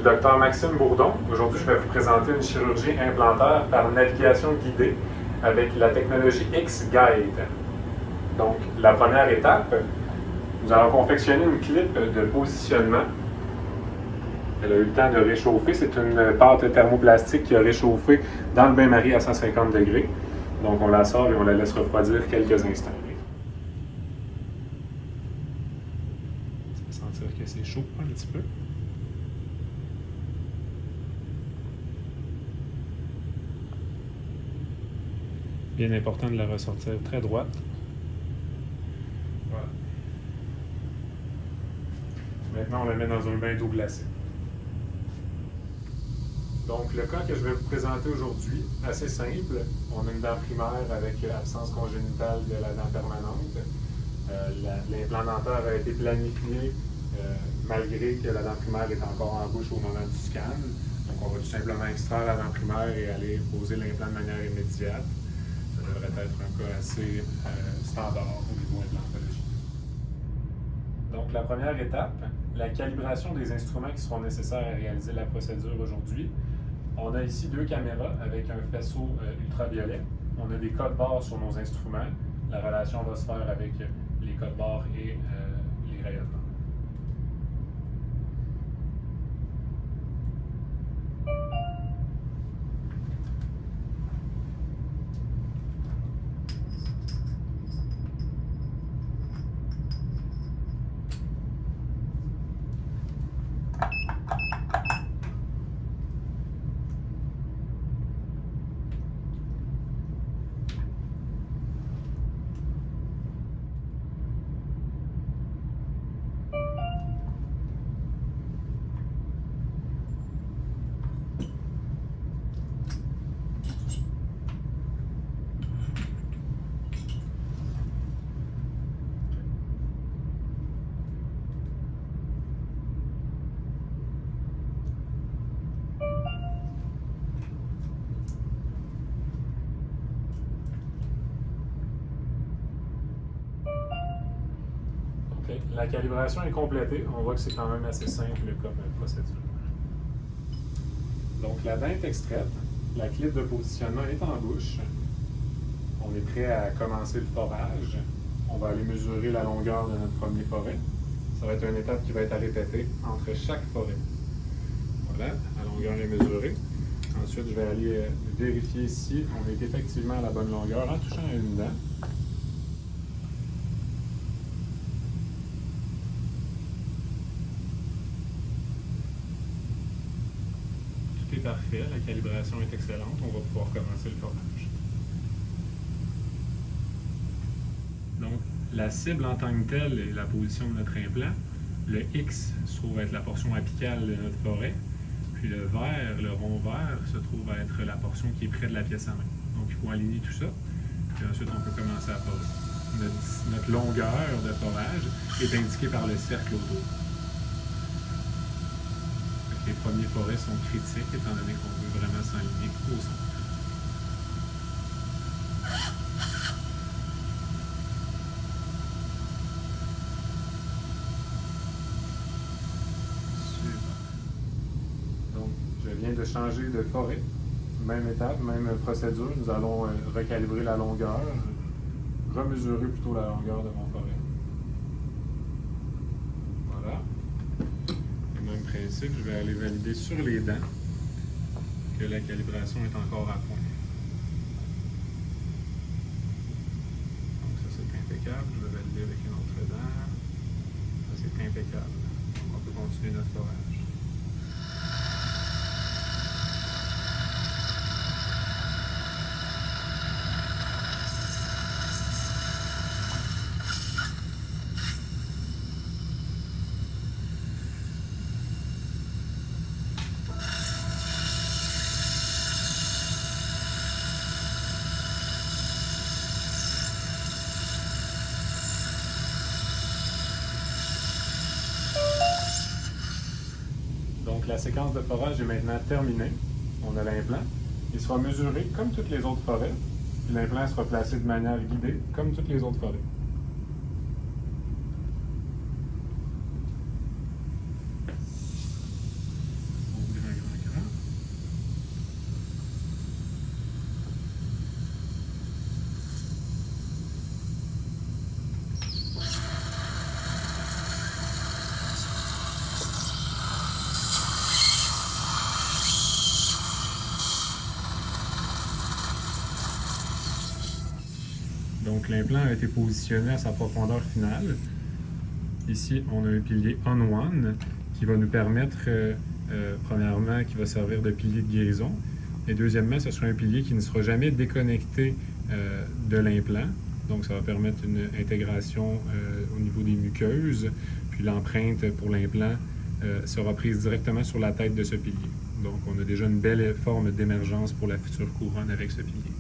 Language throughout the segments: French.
Dr Maxime Bourdon. Aujourd'hui, je vais vous présenter une chirurgie implantaire par navigation guidée avec la technologie X-Guide. Donc, la première étape, nous allons confectionner une clip de positionnement. Elle a eu le temps de réchauffer. C'est une pâte thermoplastique qui a réchauffé dans le bain-marie à 150 degrés. Donc, on la sort et on la laisse refroidir quelques instants. On va sentir que c'est chaud un petit peu. Bien important de la ressortir très droite. Voilà. Maintenant, on la met dans un bain d'eau glacée. Donc, le cas que je vais vous présenter aujourd'hui, assez simple. On a une dent primaire avec absence congénitale de la dent permanente. L'implant dentaire a été planifié malgré que la dent primaire est encore en bouche au moment du scan. Donc, on va tout simplement extraire la dent primaire et aller poser l'implant de manière immédiate. Ça devrait être un cas assez standard au niveau implantologie. Donc, la première étape, la calibration des instruments qui seront nécessaires à réaliser la procédure aujourd'hui. On a ici deux caméras avec un faisceau ultraviolet. On a des codes barres sur nos instruments. La relation va se faire avec les codes barres et les rayonnements. Okay. La calibration est complétée. On voit que c'est quand même assez simple comme procédure. Donc, la dent est extraite. La clip de positionnement est en bouche. On est prêt à commencer le forage. On va aller mesurer la longueur de notre premier forêt. Ça va être une étape qui va être à répéter entre chaque forêt. Voilà, la longueur est mesurée. Ensuite, je vais aller vérifier si on est effectivement à la bonne longueur en touchant à une dent. Tout est parfait, la calibration est excellente. On va pouvoir commencer le forage. Donc, la cible en tant que telle est la position de notre implant. Le X se trouve être la portion apicale de notre forêt. Puis le vert, le rond vert, se trouve être la portion qui est près de la pièce à main. Donc, il faut aligner tout ça. Puis ensuite, on peut commencer à forer. Notre longueur de forage est indiquée par le cercle autour. Les premiers forets sont critiques, étant donné qu'on veut vraiment s'aligner au centre. Je viens de changer de forêt. Même étape, même procédure. Nous allons recalibrer la longueur, remesurer plutôt la longueur de mon forêt. Voilà. Le même principe, je vais aller valider sur les dents que la calibration est encore à point. Donc ça c'est impeccable. Je vais valider avec une autre dent. Ça c'est impeccable. Donc on peut continuer notre forage. Donc la séquence de forage est maintenant terminée. On a l'implant. Il sera mesuré comme toutes les autres forêts. Puis l'implant sera placé de manière guidée comme toutes les autres forêts. Donc l'implant a été positionné à sa profondeur finale. Ici, on a un pilier on-one qui va nous permettre, premièrement, qui va servir de pilier de guérison. Et deuxièmement, ce sera un pilier qui ne sera jamais déconnecté de l'implant. Donc, ça va permettre une intégration au niveau des muqueuses. Puis l'empreinte pour l'implant sera prise directement sur la tête de ce pilier. Donc, on a déjà une belle forme d'émergence pour la future couronne avec ce pilier.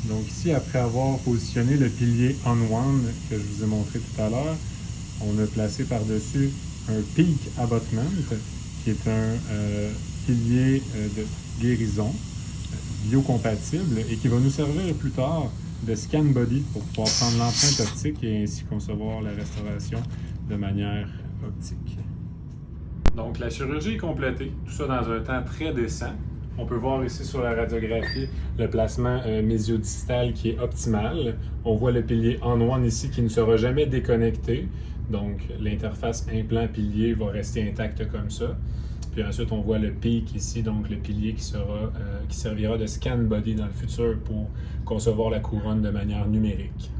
Donc ici, après avoir positionné le pilier on-one que je vous ai montré tout à l'heure, on a placé par-dessus un peak abutment, qui est un pilier de guérison biocompatible et qui va nous servir plus tard de scan body pour pouvoir prendre l'empreinte optique et ainsi concevoir la restauration de manière optique. Donc la chirurgie est complétée, tout ça dans un temps très décent. On peut voir ici sur la radiographie le placement mésiodistal qui est optimal. On voit le pilier on-one ici qui ne sera jamais déconnecté. Donc l'interface implant-pilier va rester intacte comme ça. Puis ensuite, on voit le peak ici, donc le pilier qui servira de scan body dans le futur pour concevoir la couronne de manière numérique.